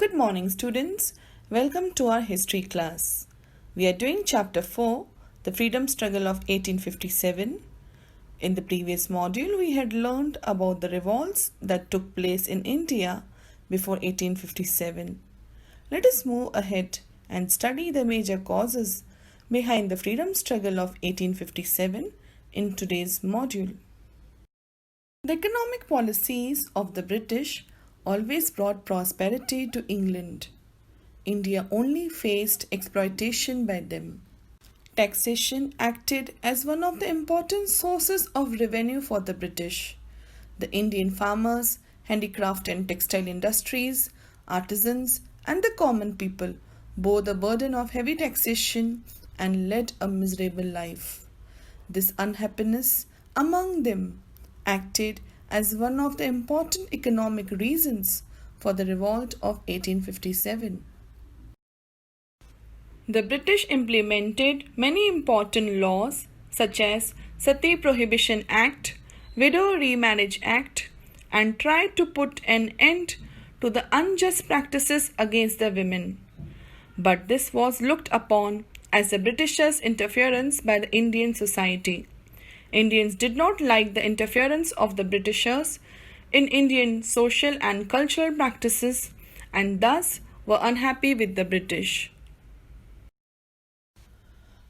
Good morning, students. Welcome to our history class. We are doing chapter 4, the freedom struggle of 1857. In the previous module, we had learned about the revolts that took place in India before 1857. Let us move ahead and study the major causes behind the freedom struggle of 1857 in today's module. The economic policies of the British always brought prosperity to England. India only faced exploitation by them. Taxation acted as one of the important sources of revenue for the British. The Indian farmers, handicraft and textile industries, artisans, and the common people bore the burden of heavy taxation and led a miserable life. This unhappiness among them acted as one of the important economic reasons for the revolt of 1857. The British implemented many important laws such as Sati Prohibition Act, Widow Remarriage Act, and tried to put an end to the unjust practices against the women. But this was looked upon as the Britishers' interference by the Indian society. Indians did not like the interference of the Britishers in Indian social and cultural practices and thus were unhappy with the British.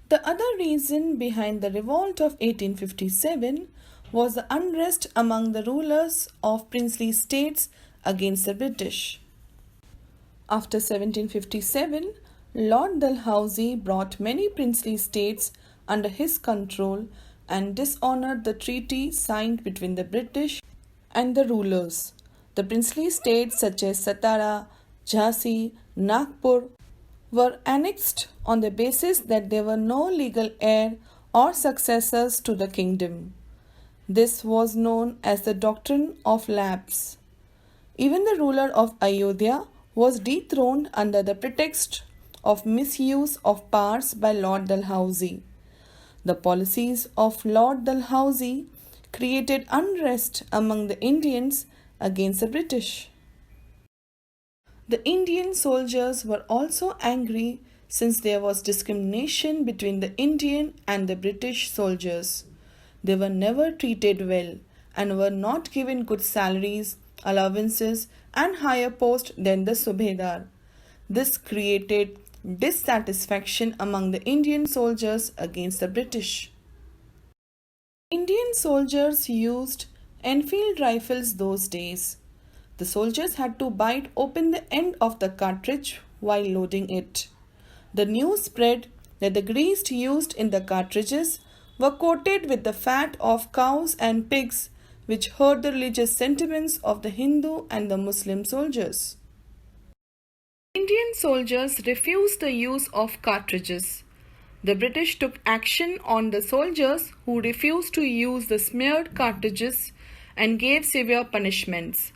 The other reason behind the revolt of 1857 was the unrest among the rulers of princely states against the British. After 1757, Lord Dalhousie brought many princely states under his control and dishonored the treaty signed between the British and the rulers. The princely states such as Satara, Jhansi, Nagpur were annexed on the basis that there were no legal heir or successors to the kingdom. This was known as the doctrine of lapse. Even the ruler of Ayodhya was dethroned under the pretext of misuse of powers by Lord Dalhousie. The policies of Lord Dalhousie created unrest among the Indians against the British. The Indian soldiers were also angry since there was discrimination between the Indian and the British soldiers. They were never treated well and were not given good salaries, allowances, and higher posts than the Subedar. This created dissatisfaction among the Indian soldiers against the British. Indian soldiers used Enfield rifles those days. The soldiers had to bite open the end of the cartridge while loading it. The news spread that the grease used in the cartridges were coated with the fat of cows and pigs, which hurt the religious sentiments of the Hindu and the Muslim soldiers. Indian soldiers refused the use of cartridges. The British took action on the soldiers who refused to use the smeared cartridges and gave severe punishments.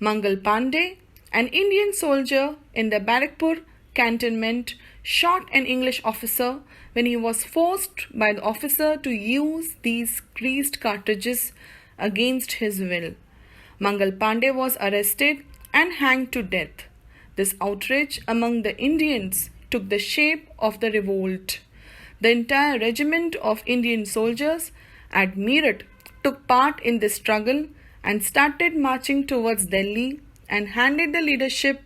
Mangal Pandey, an Indian soldier in the Barakpur cantonment, shot an English officer when he was forced by the officer to use these greased cartridges against his will. Mangal Pandey was arrested and hanged to death. This outrage among the Indians took the shape of the revolt. The entire regiment of Indian soldiers at Meerut took part in this struggle and started marching towards Delhi and handed the leadership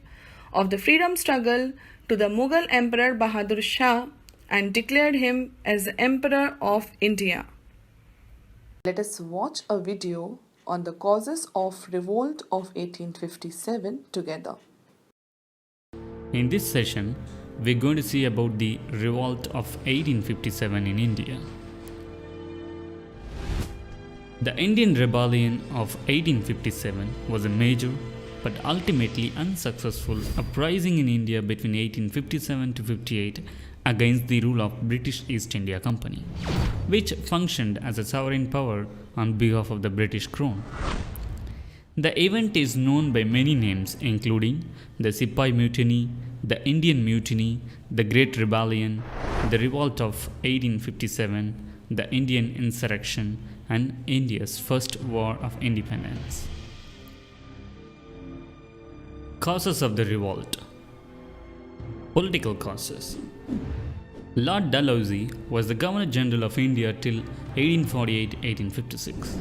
of the freedom struggle to the Mughal Emperor Bahadur Shah and declared him as the Emperor of India. Let us watch a video on the causes of revolt of 1857 together. In this session, we're going to see about the revolt of 1857 in India. The Indian Rebellion of 1857 was a major but ultimately unsuccessful uprising in India between 1857 to 58 against the rule of British East India Company, which functioned as a sovereign power on behalf of the British Crown. The event is known by many names including the Sepoy Mutiny, the Indian Mutiny, the Great Rebellion, the Revolt of 1857, the Indian Insurrection, and India's First War of Independence. Causes of the revolt. Political causes. Lord Dalhousie was the Governor General of India till 1848-1856.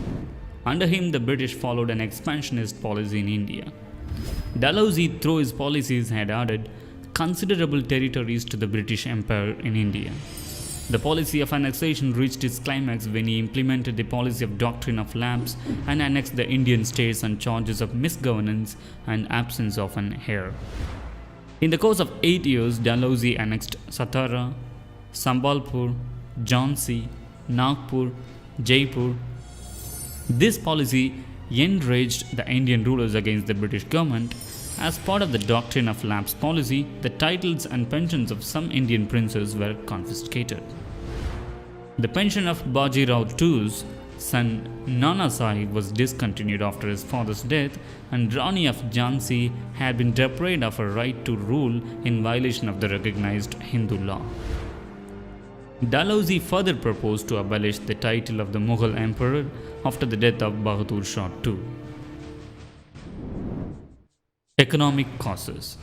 Under him, the British followed an expansionist policy in India. Dalhousie, through his policies, had added considerable territories to the British Empire in India. The policy of annexation reached its climax when he implemented the policy of doctrine of lapse and annexed the Indian states on charges of misgovernance and absence of an heir. In the course of 8 years, Dalhousie annexed Satara, Sambalpur, Jhansi, Nagpur, Jaipur. This policy enraged the Indian rulers against the British government. As part of the doctrine of lapse policy, the titles and pensions of some Indian princes were confiscated. The pension of Bajirao II's son Nana Sahib was discontinued after his father's death, and Rani of Jhansi had been deprived of her right to rule in violation of the recognized Hindu law. Dalhousie further proposed to abolish the title of the Mughal emperor after the death of Bahadur Shah II. Economic causes.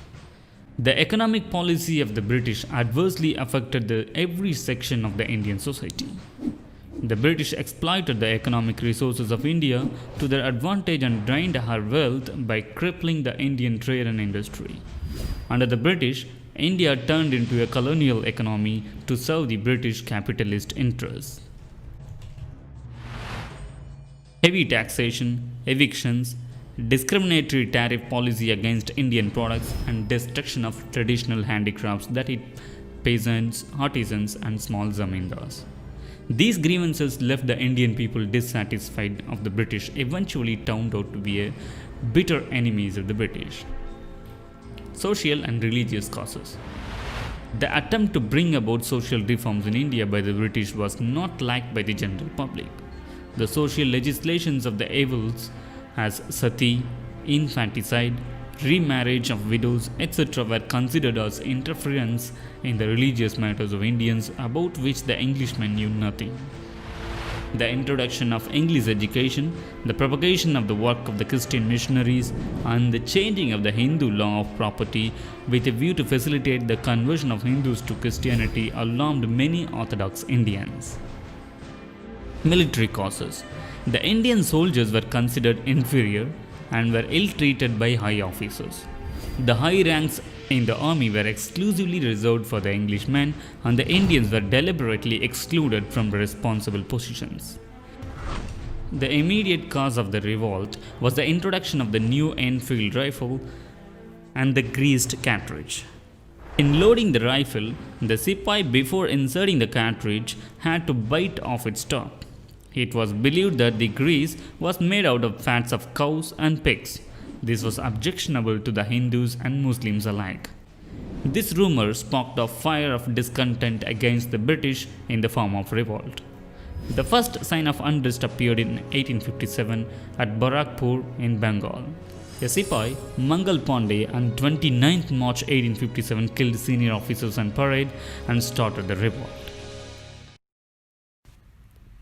The economic policy of the British adversely affected every section of the Indian society. The British exploited the economic resources of India to their advantage and drained her wealth by crippling the Indian trade and industry. Under the British, India turned into a colonial economy to serve the British capitalist interests. Heavy taxation, evictions, discriminatory tariff policy against Indian products, and destruction of traditional handicrafts that hit peasants, artisans, and small zamindars. These grievances left the Indian people dissatisfied of the British, eventually turned out to be bitter enemies of the British. Social and religious causes. The attempt to bring about social reforms in India by the British was not liked by the general public. The social legislations of the evils as sati, infanticide, remarriage of widows, etc. were considered as interference in the religious matters of Indians about which the Englishmen knew nothing. The introduction of English education, the propagation of the work of the Christian missionaries, and the changing of the Hindu law of property with a view to facilitate the conversion of Hindus to Christianity alarmed many Orthodox Indians. Military causes. The Indian soldiers were considered inferior and were ill-treated by high officers. The high ranks in the army were exclusively reserved for the Englishmen, and the Indians were deliberately excluded from responsible positions. The immediate cause of the revolt was the introduction of the new Enfield rifle and the greased cartridge. In loading the rifle, the sepoy, before inserting the cartridge, had to bite off its top. It was believed that the grease was made out of fats of cows and pigs. This was objectionable to the Hindus and Muslims alike. This rumor sparked a fire of discontent against the British in the form of revolt. The first sign of unrest appeared in 1857 at Barakpur in Bengal. A sepoy, Mangal Pandey, on 29th March 1857 killed senior officers on parade and started the revolt.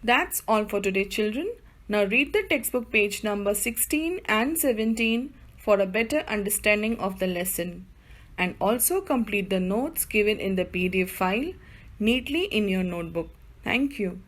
That's all for today, children. Now read the textbook page number 16 and 17 for a better understanding of the lesson, and also complete the notes given in the PDF file neatly in your notebook. Thank you.